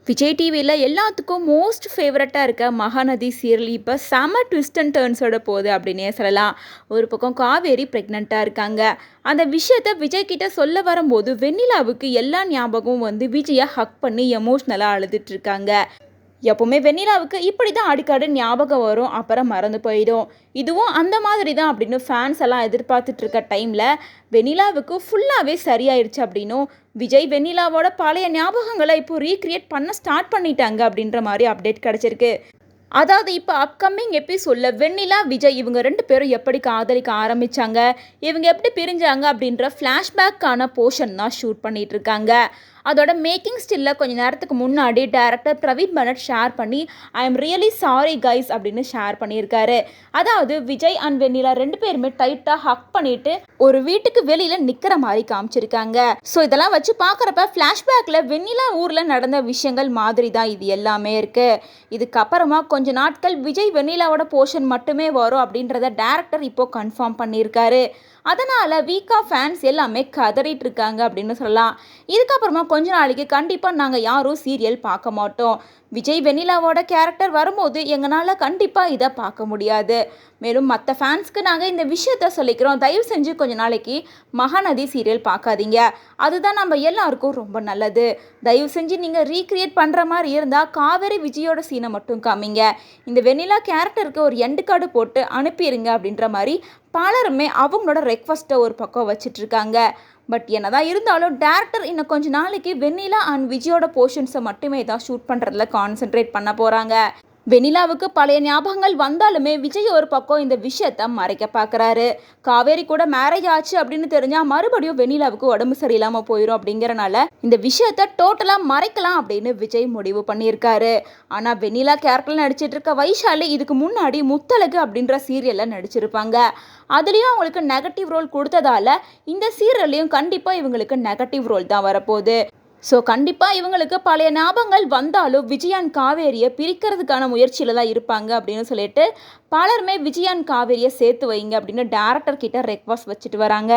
விஜய் டிவியில் எல்லாத்துக்கும் மோஸ்ட் ஃபேவரட்டாக இருக்க மகாநதி சீரியல் இப்போ செம ட்விஸ்ட் அண்ட் டர்ன்ஸோட போகுது அப்படின்னே சொல்லலாம். ஒரு பக்கம் காவேரி ப்ரெக்னெண்ட்டாக இருக்காங்க. அந்த விஷயத்த விஜய் கிட்ட சொல்ல வரும்போது வெண்ணிலாவுக்கு எல்லா ஞாபகமும் வந்து விஜயை ஹக் பண்ணி எமோஷ்னலாக அழுதுட்டு இருக்காங்க. எப்போவுமே வெண்ணிலாவுக்கு இப்படி தான் அடிக்கடி ஞாபகம் வரும், அப்புறம் மறந்து போயிடும். இதுவும் அந்த மாதிரி தான் அப்படின்னு ஃபேன்ஸ் எல்லாம் எதிர்பார்த்துட்டு இருக்க டைமில் வெண்ணிலாவுக்கு ஃபுல்லாகவே சரியாயிடுச்சு அப்படின்னும், விஜய் வெண்ணிலாவோட பழைய ஞாபகங்களை இப்போ ரீக்ரியேட் பண்ண ஸ்டார்ட் பண்ணிட்டாங்க அப்படின்ற மாதிரி அப்டேட் கிடச்சிருக்கு. அதாவது இப்போ அப்கமிங் எபிசோடில் வெண்ணிலா விஜய் இவங்க 2 பேரும் எப்படி காதலிக்க ஆரம்பித்தாங்க, இவங்க எப்படி பிரிஞ்சாங்க அப்படின்ற ஃப்ளாஷ்பேக்கான போர்ஷன் தான் ஷூட் பண்ணிகிட்டு இருக்காங்க. அதோட மேக்கிங் ஸ்டில்ல கொஞ்சம் நேரத்துக்கு முன்னாடி டைரக்டர் பிரவீன் பனட் ஷேர் பண்ணி I am really sorry guys அப்படின்னு ஷேர் பண்ணியிருக்காரு. அதாவது விஜய் அண்ட் வெண்ணிலா 2 பேருமே டைட்டாக ஹக் பண்ணிட்டு ஒரு வீட்டுக்கு வெளியில் நிற்கிற மாதிரி காமிச்சிருக்காங்க. ஸோ இதெல்லாம் வச்சு பார்க்குறப்ப ஃப்ளாஷ்பேக்கில் வெண்ணிலா ஊரில் நடந்த விஷயங்கள் மாதிரி தான் இது எல்லாமே இருக்குது. இதுக்கப்புறமா கொஞ்ச நாட்கள் விஜய் வெண்ணிலாவோட போர்ஷன் மட்டுமே வரும் அப்படின்றத டைரக்டர் இப்போ கன்ஃபார்ம் பண்ணியிருக்காரு. அதனால் வீக்கா ஃபேன்ஸ் எல்லாமே கதறிட்டு இருக்காங்க அப்படின்னு சொல்லலாம். இதுக்கப்புறமா கொஞ்ச நாளைக்கு கண்டிப்பாக நாங்கள் யாரும் சீரியல் பார்க்க மாட்டோம். விஜய் வெண்ணிலாவோட கேரக்டர் வரும்போது எங்களால் கண்டிப்பாக இதை பார்க்க முடியாது. மேலும் மற்ற ஃபேன்ஸ்க்கு நாங்கள் இந்த விஷயத்த சொல்லிக்கிறோம், தயவு செஞ்சு கொஞ்ச நாளைக்கு மகாநதி சீரியல் பார்க்காதீங்க. அதுதான் நம்ம எல்லாருக்கும் ரொம்ப நல்லது. தயவு செஞ்சு நீங்கள் ரீக்ரியேட் பண்ணுற மாதிரி இருந்தால் காவேரி விஜயோட சீனை மட்டும் காமிங்க. இந்த வெண்ணிலா கேரக்டருக்கு ஒரு எண்டு கார்டு போட்டு அனுப்பிடுங்க அப்படின்ற மாதிரி பலருமே அவங்களோட ரெக்வஸ்ட்டை ஒரு பக்கம் வச்சிட்ருக்காங்க. பட் என்னதான் இருந்தாலும் டேரக்டர் இன்னும் கொஞ்ச நாளைக்கு வெண்ணிலா அண்ட் விஜயோட போர்ஷன்ஸை மட்டுமே தான் ஷூட் பண்ணுறதுல கான்சென்ட்ரேட் பண்ண போகிறாங்க. வெண்ணிலாவுக்கு பழைய ஞாபகங்கள் வந்தாலுமே விஜய் ஒரு பக்கம் இந்த விஷயத்த மறைக்க பார்க்குறாரு. காவேரி கூட மேரேஜ் ஆச்சு அப்படின்னு தெரிஞ்சால் மறுபடியும் வெண்ணிலாவுக்கு உடம்பு சரியில்லாமல் போயிடும் அப்படிங்கிறனால இந்த விஷயத்த டோட்டலாக மறைக்கலாம் அப்படின்னு விஜய் முடிவு பண்ணியிருக்காரு. ஆனால் வெண்ணிலா கேரக்டரில் நடிச்சிட்டு இருக்க வைஷாலி இதுக்கு முன்னாடி முத்தழகு அப்படின்ற சீரியலில் நடிச்சிருப்பாங்க. அதுலேயும் அவங்களுக்கு நெகட்டிவ் ரோல் கொடுத்ததால இந்த சீரியல்லையும் கண்டிப்பாக இவங்களுக்கு நெகட்டிவ் ரோல் தான் வரப்போகுது. ஸோ கண்டிப்பாக இவங்களுக்கு பழைய ஞாபகங்கள் வந்தாலும் விஜயான் காவேரியை பிரிக்கிறதுக்கான முயற்சியில் தான் இருப்பாங்க அப்படின்னு சொல்லிட்டு பலருமே விஜயான் காவேரியை சேர்த்து வைங்க அப்படின்னு டேரக்டர் கிட்ட ரெக்வஸ்ட் வச்சுட்டு வராங்க.